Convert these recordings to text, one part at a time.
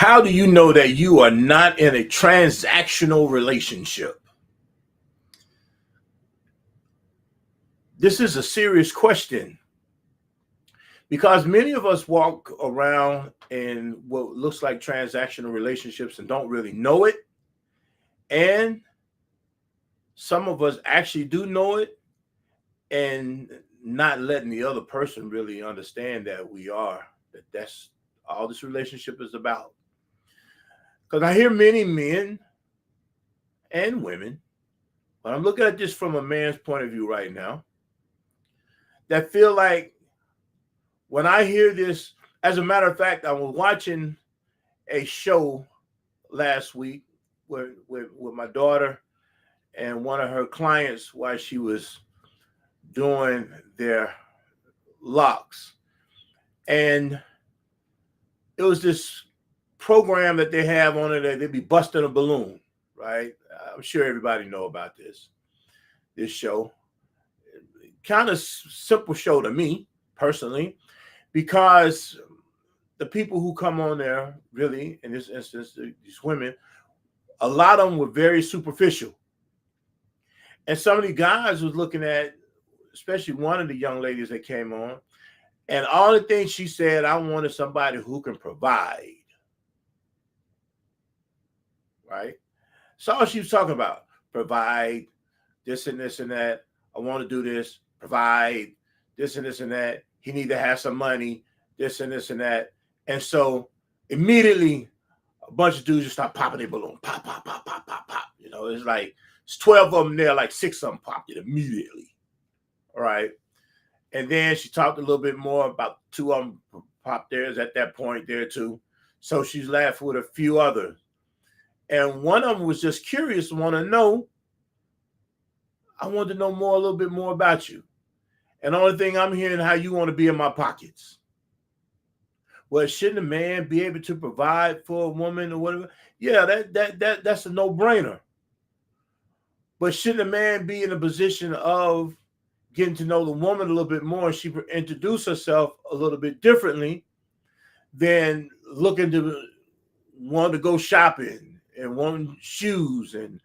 How do you know that you are not in a transactional relationship? This is a serious question because many of us walk around in what looks like transactional relationships and don't really know it. And some of us actually do know it and not letting the other person really understand that that's all this relationship is about. Because I hear many men and women, but I'm looking at this from a man's point of view right now, that feel like when I hear this, as a matter of fact, I was watching a show last week with my daughter and one of her clients while she was doing their locks. And it was this program that they have on it that they'd be busting a balloon, right? I'm sure everybody know about this show. Kind of simple show to me personally, because the people who come on there, really, in this instance, these women, a lot of them were very superficial. And some of the guys was looking at, especially one of the young ladies that came on, and all the things she said, I wanted somebody who can provide. Right? So all she was talking about, provide this and this and that. I want to do this, provide this and this and that. He need to have some money, this and this and that. And so immediately a bunch of dudes just start popping their balloon. Pop, pop, pop, pop, pop, pop. You know, it's like it's 12 of them there, like 6 of them popped it immediately. All right. And then she talked a little bit more about 2 of them popped theirs at that point there too. So she's left with a few others. And one of them was just curious, I want to know a little bit more about you. And the only thing I'm hearing how you want to be in my pockets. Well, shouldn't a man be able to provide for a woman or whatever? Yeah, that's a no-brainer. But shouldn't a man be in a position of getting to know the woman a little bit more, and she introduce herself a little bit differently than looking to want to go shopping and want shoes and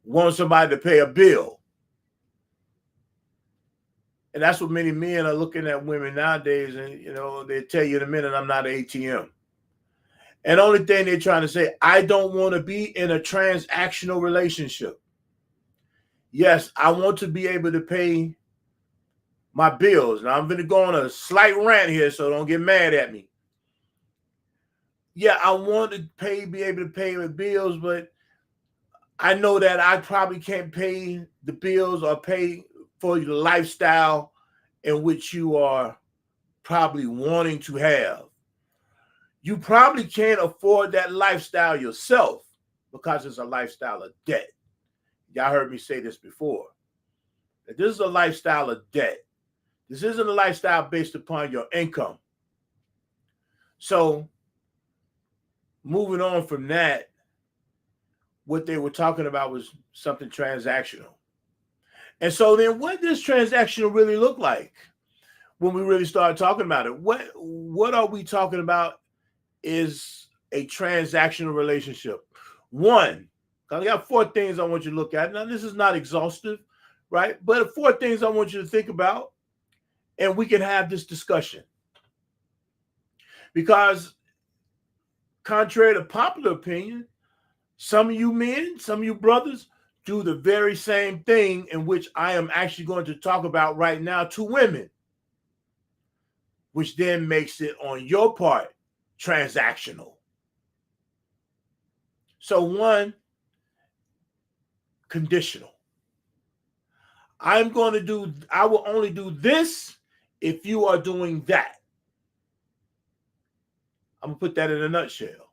want somebody to pay a bill? And that's what many men are looking at women nowadays. And, you know, they tell you in a minute, I'm not an ATM. And the only thing they're trying to say, I don't want to be in a transactional relationship. Yes, I want to be able to pay my bills. Now, I'm going to go on a slight rant here, so don't get mad at me. Yeah, I want to be able to pay my bills, but I know that I probably can't pay the bills or pay for the lifestyle in which you are probably wanting to have. You probably can't afford that lifestyle yourself because it's a lifestyle of debt. Y'all heard me say this before. That this is a lifestyle of debt. This isn't a lifestyle based upon your income. So, moving on from that, what they were talking about was something transactional. And so then what does transactional really look like when we really start talking about it? What are we talking about is a transactional relationship? One, I got 4 things I want you to look at. Now, this is not exhaustive, right? But 4 things I want you to think about, and we can have this discussion. Because contrary to popular opinion, some of you men, some of you brothers do the very same thing in which I am actually going to talk about right now to women, which then makes it on your part transactional. So 1, conditional. I will only do this if you are doing that. I'm going to put that in a nutshell.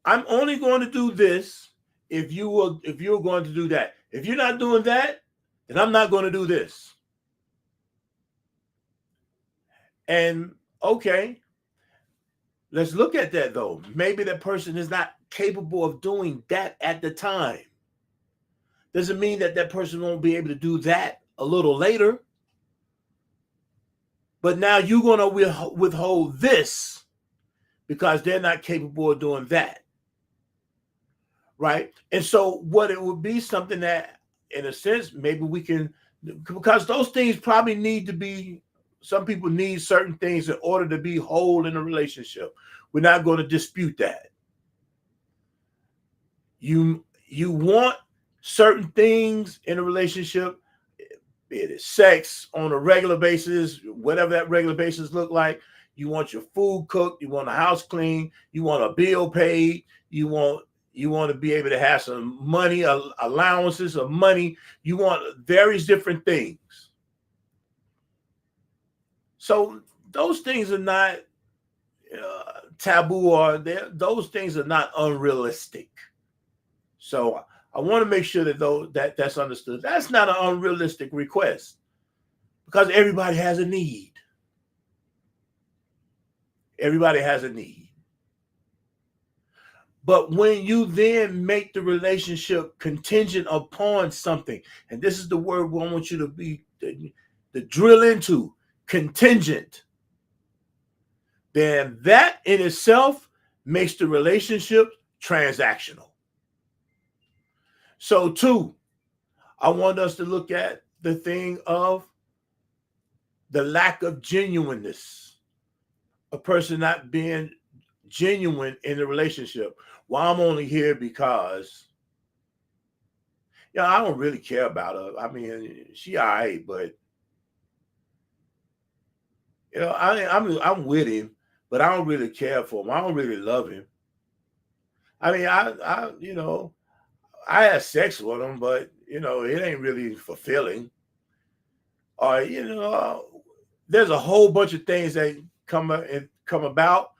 I'm only going to do this if you're going to do that. If you're not doing that, then I'm not going to do this. And okay, let's look at that though. Maybe that person is not capable of doing that at the time. Doesn't mean that person won't be able to do that a little later. But now you're going to withhold this because they're not capable of doing that. Right. And so what it would be something that, in a sense, maybe we can, because those things probably need to be, some people need certain things in order to be whole in a relationship. We're not going to dispute that. You want certain things in a relationship, be it sex on a regular basis, whatever that regular basis look like. You want your food cooked, you want a house clean, you want a bill paid, you want to be able to have some money, allowances of money. You want various different things. So those things are not taboo, or those things are not unrealistic. So I want to make sure that that's understood. That's not an unrealistic request, because everybody has a need. Everybody has a need. But when you then make the relationship contingent upon something, and this is the word we want you to drill into, contingent, then that in itself makes the relationship transactional. So, two, I want us to look at the thing of the lack of genuineness, a person not being genuine in the relationship. Well, I'm only here because, I don't really care about her. I mean, she all right, but I'm with him, but I don't really care for him. I don't really love him. I mean, I had sex with him, but it ain't really fulfilling. Or there's a whole bunch of things that come about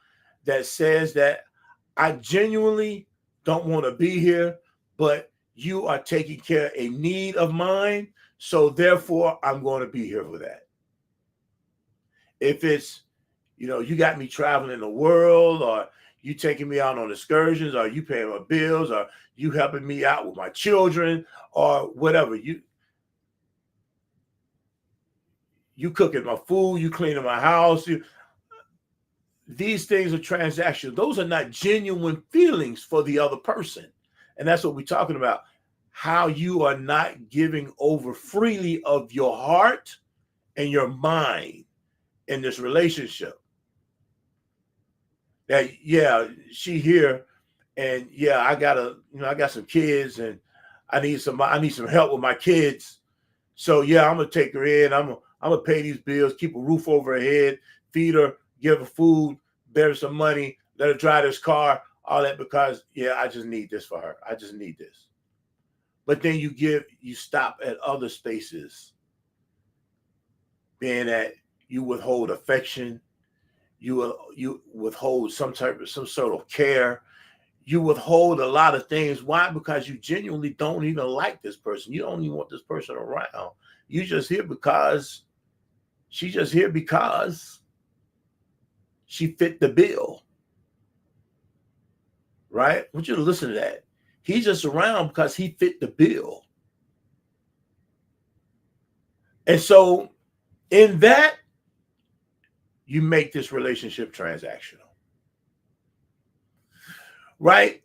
that says that I genuinely don't want to be here, but you are taking care of a need of mine, so therefore I'm going to be here for that. If it's, you got me traveling the world, or you taking me out on excursions, or you paying my bills, or you helping me out with my children, or whatever, you cooking my food, you cleaning my house, these things are transactional. Those are not genuine feelings for the other person. And that's what we're talking about. How you are not giving over freely of your heart and your mind in this relationship. That, she here, and I got some kids, and I need some help with my kids. So I'm gonna take her in. I'm gonna pay these bills, keep a roof over her head, feed her, give her food, bear some money, let her drive this car, all that, because I just need this for her. I just need this. But then you stop at other spaces, being that you withhold affection, you withhold some sort of care, you withhold a lot of things. Why? Because you genuinely don't even like this person. You don't even want this person around. You just here because she's just here because she fit the bill. Right? I want you to listen to that. He's just around because he fit the bill. And so in that, you make this relationship transactional. Right?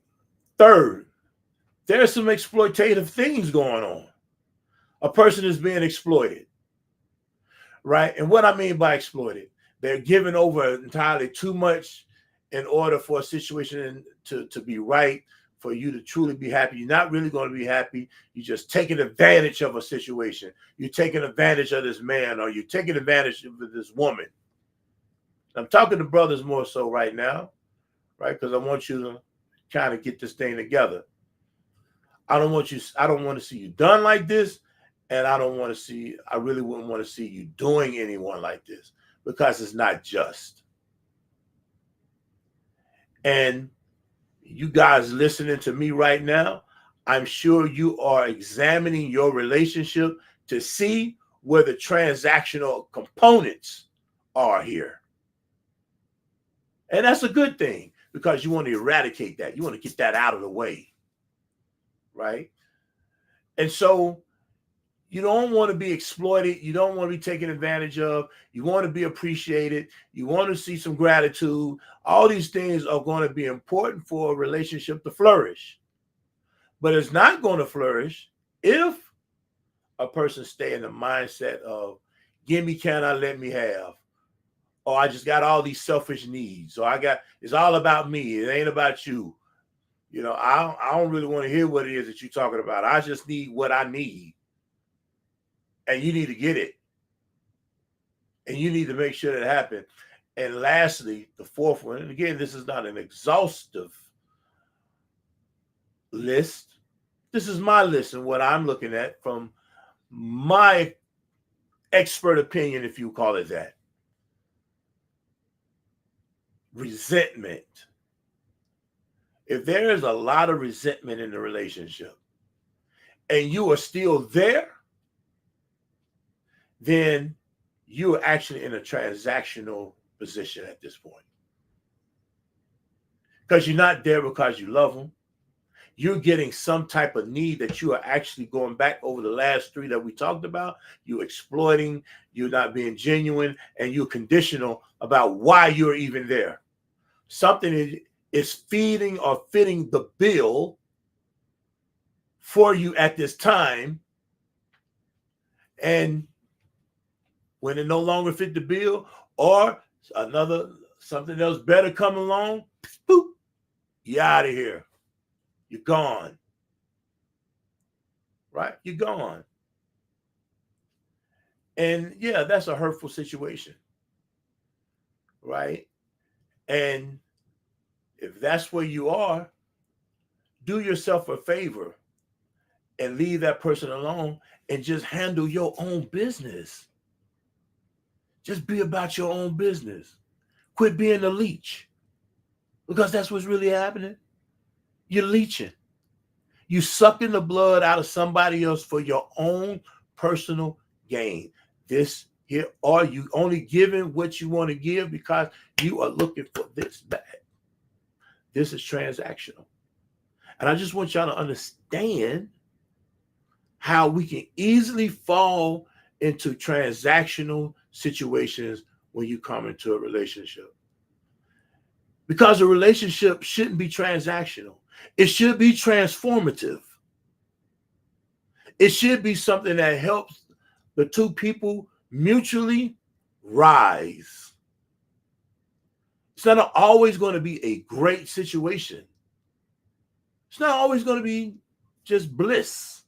Third, there's some exploitative things going on. A person is being exploited. Right? And what I mean by exploited, they're giving over entirely too much in order for a situation to be right, for you to truly be happy. You're not really going to be happy. You're just taking advantage of a situation. You're taking advantage of this man, or you're taking advantage of this woman. I'm talking to brothers more so right now, right? Because I want you to kind of get this thing together. I don't want to see you done like this. And I really wouldn't want to see you doing anyone like this, because it's not just. And you guys listening to me right now, I'm sure you are examining your relationship to see where the transactional components are here. And that's a good thing, because you want to eradicate that. You want to get that out of the way. Right? And so You don't want to be exploited. You don't want to be taken advantage of. You want to be appreciated. You want to see some gratitude. All these things are going to be important for a relationship to flourish. But it's not going to flourish if a person stay in the mindset of, give me, can I, let me have. Or I just got all these selfish needs. Or it's all about me. It ain't about you. You know, I don't really want to hear what it is that you're talking about. I just need what I need. And you need to get it. And you need to make sure that happens. And lastly, the fourth one, and again, this is not an exhaustive list. This is my list and what I'm looking at from my expert opinion, if you call it that. Resentment. If there is a lot of resentment in the relationship and you are still there, then you are actually in a transactional position at this point. Because you're not there because you love them. You're getting some type of need that you are actually going back over the last three that we talked about. You're exploiting, you're not being genuine, and you're conditional about why you're even there. Something is feeding or fitting the bill for you at this time. And when it no longer fit the bill, or something else better come along, boop, you're out of here. You're gone. Right? You're gone. And yeah, that's a hurtful situation. Right? And if that's where you are, do yourself a favor and leave that person alone and just handle your own business. Just be about your own business. Quit being a leech. Because that's what's really happening. You're leeching. You sucking the blood out of somebody else for your own personal gain. This here, are you only giving what you want to give because you are looking for this back? This is transactional. And I just want y'all to understand how we can easily fall into transactional situations when you come into a relationship. Because a relationship shouldn't be transactional. It should be transformative. It should be something that helps the two people mutually rise. It's not always going to be a great situation. It's not always going to be just bliss.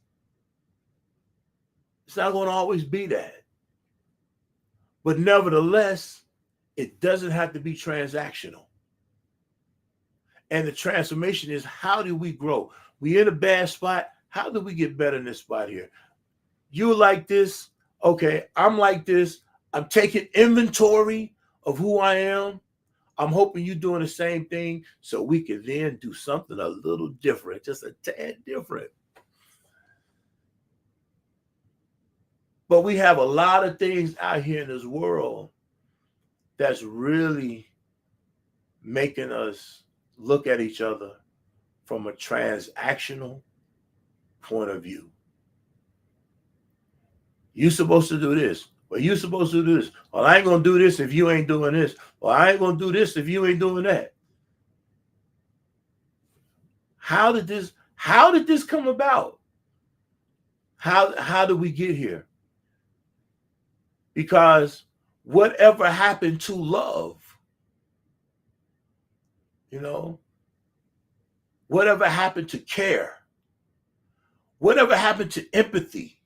It's not going to always be that. But nevertheless, it doesn't have to be transactional. And the transformation is, how do we grow? We in a bad spot. How do we get better in this spot here? You like this. Okay, I'm like this. I'm taking inventory of who I am. I'm hoping you're doing the same thing so we can then do something a little different, just a tad different. But we have a lot of things out here in this world that's really making us look at each other from a transactional point of view. You're supposed to do this. Well, you're supposed to do this. Well, I ain't going to do this if you ain't doing this. Well, I ain't going to do this if you ain't doing that. How did this come about? How did we get here? Because whatever happened to love, whatever happened to care, whatever happened to empathy,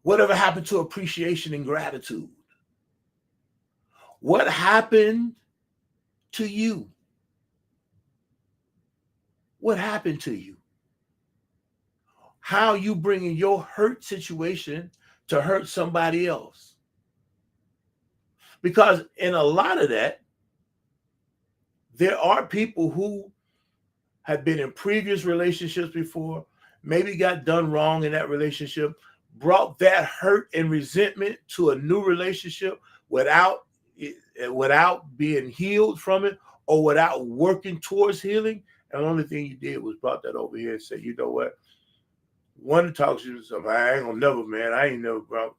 whatever happened to appreciation and gratitude, what happened to you? What happened to you? How you bringing your hurt situation to hurt somebody else? Because in a lot of that, there are people who have been in previous relationships before, maybe got done wrong in that relationship, brought that hurt and resentment to a new relationship without being healed from it or without working towards healing. And the only thing you did was brought that over here and said, you know what? one talks to himself, I ain't gonna never, man. I ain't never brought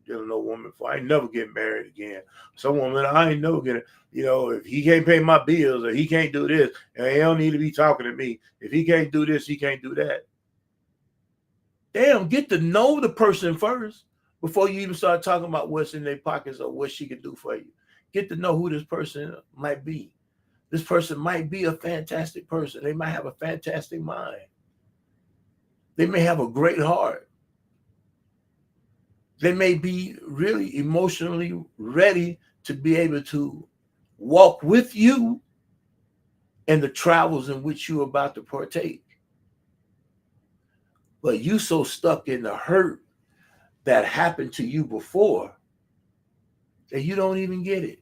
dealing no woman before. I ain't never get married again. Some woman, I ain't never get it. You know, if he can't pay my bills or he can't do this, and he don't need to be talking to me. If he can't do this, he can't do that. Damn, get to know the person first before you even start talking about what's in their pockets or what she can do for you. Get to know who this person might be. This person might be a fantastic person. They might have a fantastic mind. They may have a great heart. They may be really emotionally ready to be able to walk with you in the travels in which you're about to partake. But you so stuck in the hurt that happened to you before that you don't even get it.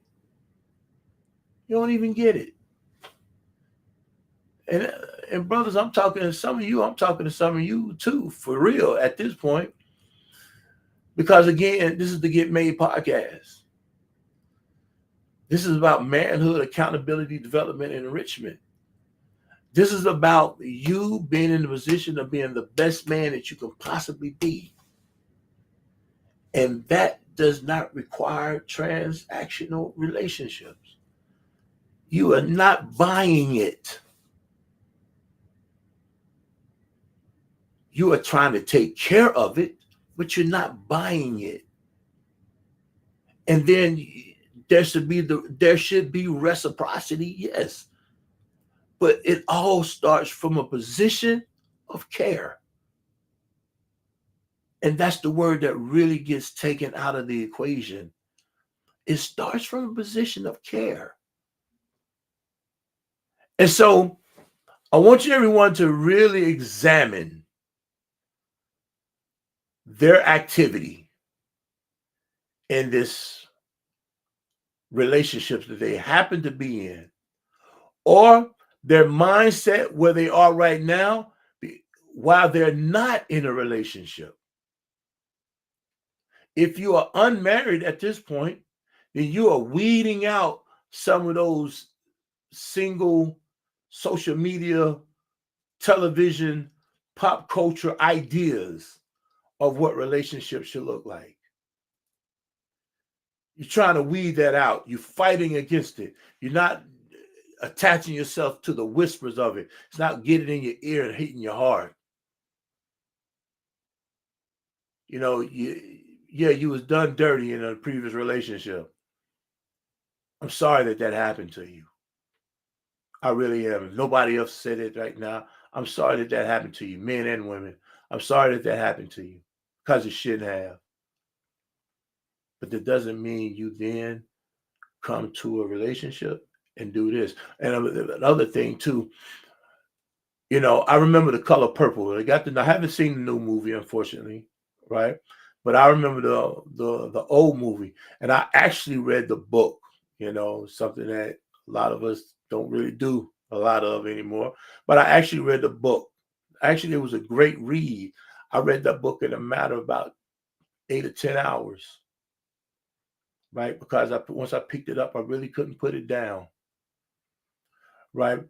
You don't even get it. And brothers, I'm talking to some of you. I'm talking to some of you too, for real at this point. Because again, this is the Get Made podcast. This is about manhood, accountability, development, and enrichment. This is about you being in the position of being the best man that you can possibly be. And that does not require transactional relationships. You are not buying it. You are trying to take care of it, but you're not buying it. And then there should be reciprocity, yes. But it all starts from a position of care. And that's the word that really gets taken out of the equation. It starts from a position of care. And so I want you everyone to really examine their activity in this relationships that they happen to be in, or their mindset where they are right now while they're not in a relationship. If you are unmarried at this point, then you are weeding out some of those single social media, television, pop culture ideas of what relationships should look like. You're trying to weed that out. You're fighting against it. You're not attaching yourself to the whispers of it. It's not getting in your ear and hitting your heart. You know, you was done dirty in a previous relationship. I'm sorry that happened to you. I really am. Nobody else said it right now. I'm sorry that happened to you, men and women. I'm sorry that happened to you because it shouldn't have. But that doesn't mean you then come to a relationship and do this. And another thing too, you know, I remember The Color Purple. I haven't seen the new movie, unfortunately, right? But I remember the old movie, and I actually read the book. You know, something that a lot of us don't really do a lot of anymore. But I actually read the book. Actually, it was a great read. I read that book in a matter of about 8 or 10 hours, right? Because once I picked it up, I really couldn't put it down, right?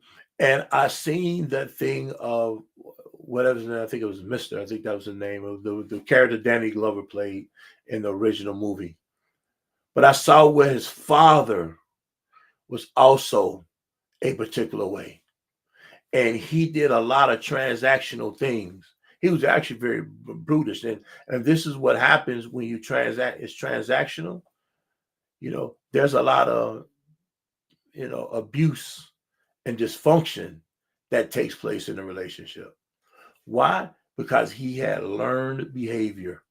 And I seen that thing of whatever his name, I think it was Mister. I think that was the name of the character Danny Glover played in the original movie. But I saw where his father was also a particular way. And he did a lot of transactional things. He was actually very brutish. And this is what happens when you transact. It's transactional. You know, there's a lot of, you know, abuse and dysfunction that takes place in a relationship. Why? Because he had learned behavior.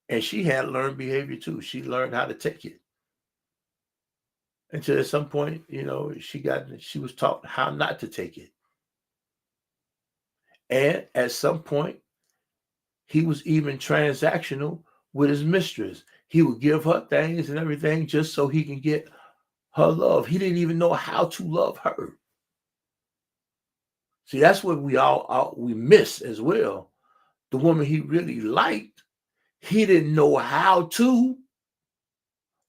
And she had learned behavior too. She learned how to take it. Until at some point, you know, she was taught how not to take it. And at some point, he was even transactional with his mistress. He would give her things and everything just so he can get her love. He didn't even know how to love her. See, that's what we miss as well. The woman he really liked, he didn't know how to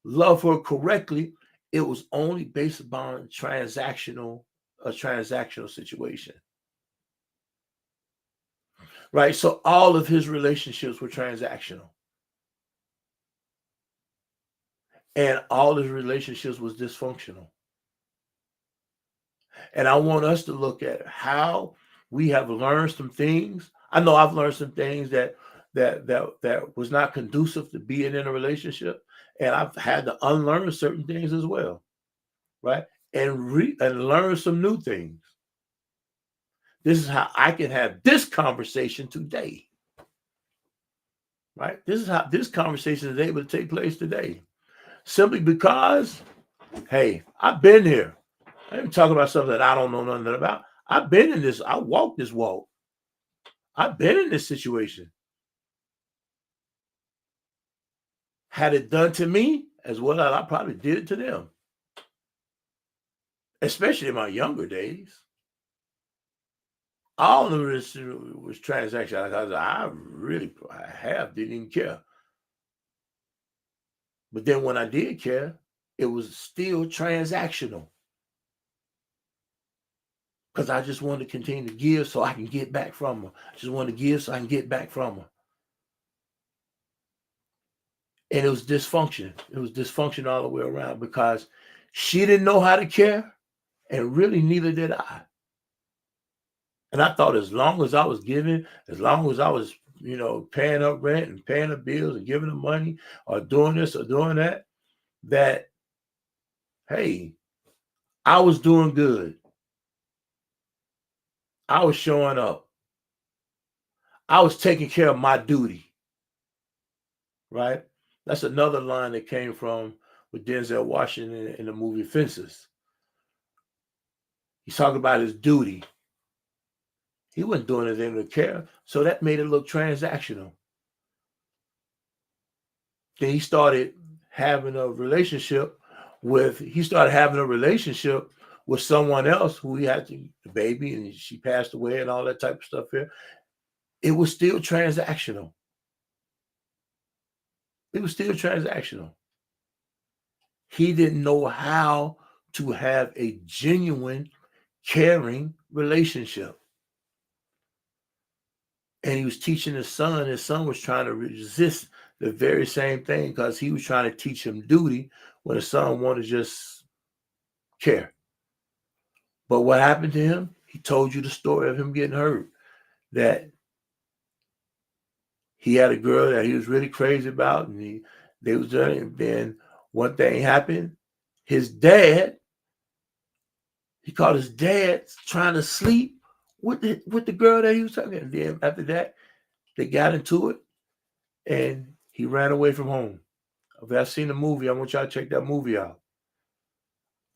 love her correctly. It was only based upon a transactional situation. right? So all of his relationships were transactional. And all his relationships was dysfunctional. And I want us to look at how we have learned some things. I know I've learned some things that was not conducive to being in a relationship, and I've had to unlearn certain things as well, right? And learn some new things. This is how I can have this conversation today, right? This is how this conversation is able to take place today, simply because, hey, I've been here. I ain't talking about something that I don't know nothing about. I've been in this. I walked this walk. I've been in this situation. Had it done to me as well as I probably did it to them, especially in my younger days. All of this was transactional. I didn't even care. But then when I did care, it was still transactional. Because I just wanted to continue to give so I can get back from her. I just wanted to give so I can get back from her. And it was dysfunction. It was dysfunction all the way around because she didn't know how to care, and really neither did I. And I thought as long as I was giving, as long as I was, paying up rent and paying the bills and giving them money or doing this or doing that, that, hey, I was doing good. I was showing up. I was taking care of my duty, right? That's another line that came from with Denzel Washington in the movie Fences. He's talking about his duty. He wasn't doing anything to care, so that made it look transactional. Then he started having a relationship with someone else who he had the baby, and she passed away and all that type of stuff here. It was still transactional. It was still transactional. He didn't know how to have a genuine, caring relationship. And he was teaching his son. His son was trying to resist the very same thing because he was trying to teach him duty when his son wanted to just care. But what happened to him? He told you the story of him getting hurt. That he had a girl that he was really crazy about, and they was doing it. And then one thing happened. He caught his dad trying to sleep with the girl that he was talking to. And then after that, they got into it, and he ran away from home. If I've seen the movie, I want y'all to check that movie out.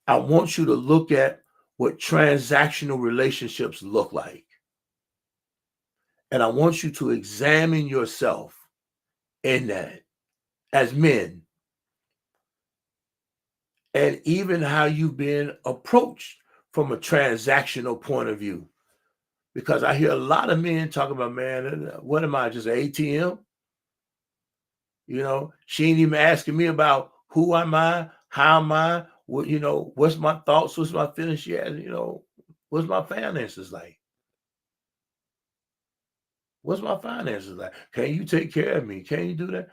I want you to look at what transactional relationships look like. And I want you to examine yourself in that as men. And even how you've been approached from a transactional point of view. Because I hear a lot of men talking about, man, what am I, just an ATM? She ain't even asking me about who am I, how am I, what's my thoughts, what's my feelings. She has, what's my finances like? What's my finances like? Can you take care of me? Can you do that?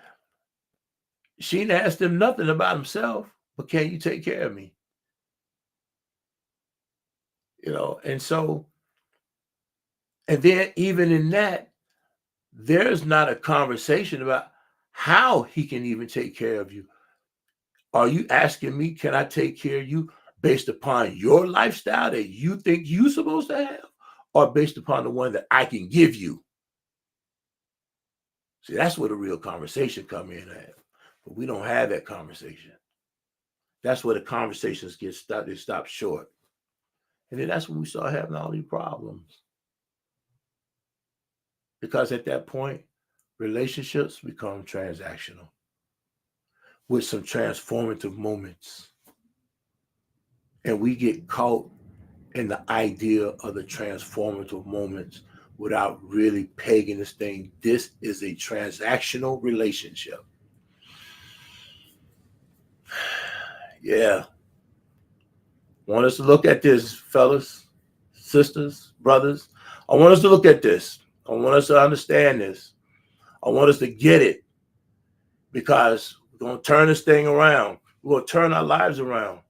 She ain't asked him nothing about himself, but can you take care of me? And so, and then even in that, there's not a conversation about how he can even take care of you. Are you asking me, can I take care of you based upon your lifestyle that you think you're supposed to have, or based upon the one that I can give you? See, that's where the real conversation come in at. But we don't have that conversation. That's where the conversations get stopped. They stop short. And then that's when we start having all these problems. Because at that point, relationships become transactional with some transformative moments. And we get caught in the idea of the transformative moments without really pegging this thing. This is a transactional relationship. Yeah. Want us to look at this, fellas, sisters, brothers. I want us to look at this. I want us to understand this. I want us to get it, because we're going to turn this thing around. We're going to turn our lives around.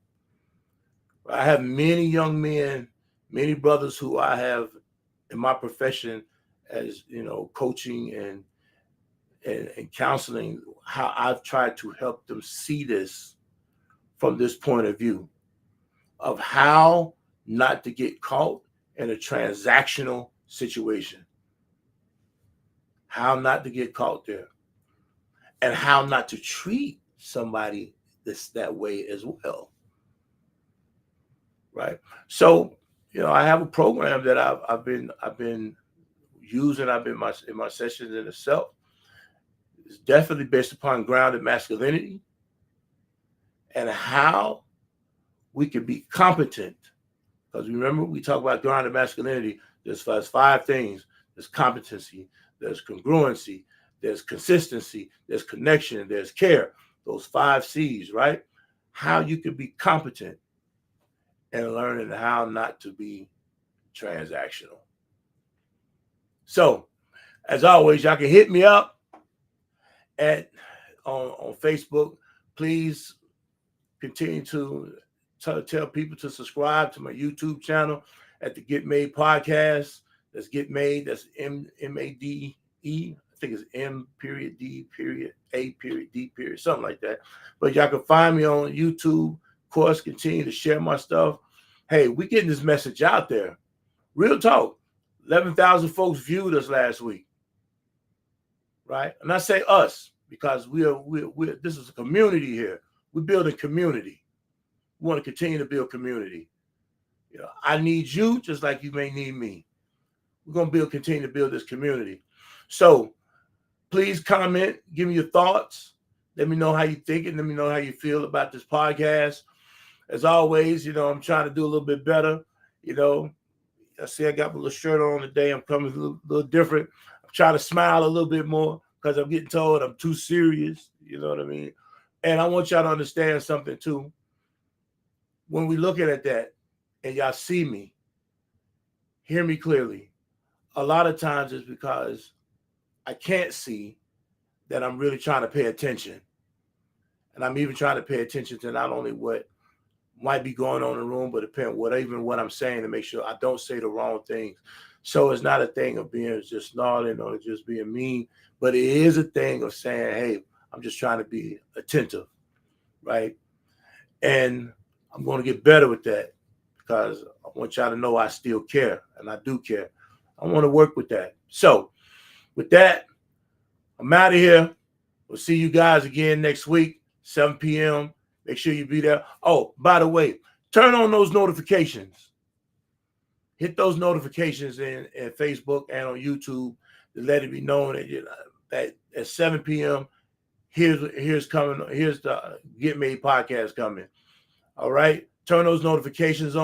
I have many young men, many brothers who I have in my profession as, coaching and counseling, how I've tried to help them see this from this point of view of how not to get caught in a transactional situation, how not to get caught there, and how not to treat somebody that way as well. Right. So, I have a program that I've been using. I've been in my sessions in itself. It's definitely based upon grounded masculinity and how we can be competent. Because remember, we talk about grounded masculinity. There's 5 things. There's competency, there's congruency, there's consistency, there's connection, there's care. Those 5 C's, right? How you can be competent and learning how not to be transactional. So, as always, y'all can hit me up on Facebook. Please continue to tell people to subscribe to my YouTube channel at the Get Made Podcast. That's Get Made. That's MADE. I think it's M.D.A.D. something like that. But y'all can find me on YouTube. Of course, continue to share my stuff. Hey, we're getting this message out there. Real talk. 11,000 folks viewed us last week. Right? And I say us because we're this is a community here. We're building community. We want to continue to build community. I need you just like you may need me. We're going to continue to build this community. So please comment, give me your thoughts. Let me know how you think and let me know how you feel about this podcast. As always, I'm trying to do a little bit better. I see I got my little shirt on today. I'm coming a little different. I'm trying to smile a little bit more because I'm getting told I'm too serious. You know what I mean? And I want y'all to understand something too. When we looking at that and y'all see me, hear me clearly. A lot of times it's because I can't see that I'm really trying to pay attention. And I'm even trying to pay attention to not only what might be going on in the room, but even what I'm saying to make sure I don't say the wrong things. So it's not a thing of being just snarling or just being mean, but it is a thing of saying, hey, I'm just trying to be attentive, right? And I'm going to get better with that because I want y'all to know I still care, and I do care. I want to work with that. So with that, I'm out of here. We'll see you guys again next week, 7 p.m. Make sure you be there. Oh, by the way, turn on those notifications. Hit those notifications in Facebook and on YouTube to let it be known that at 7 p.m. here's the Get Made podcast coming. All right. Turn those notifications on.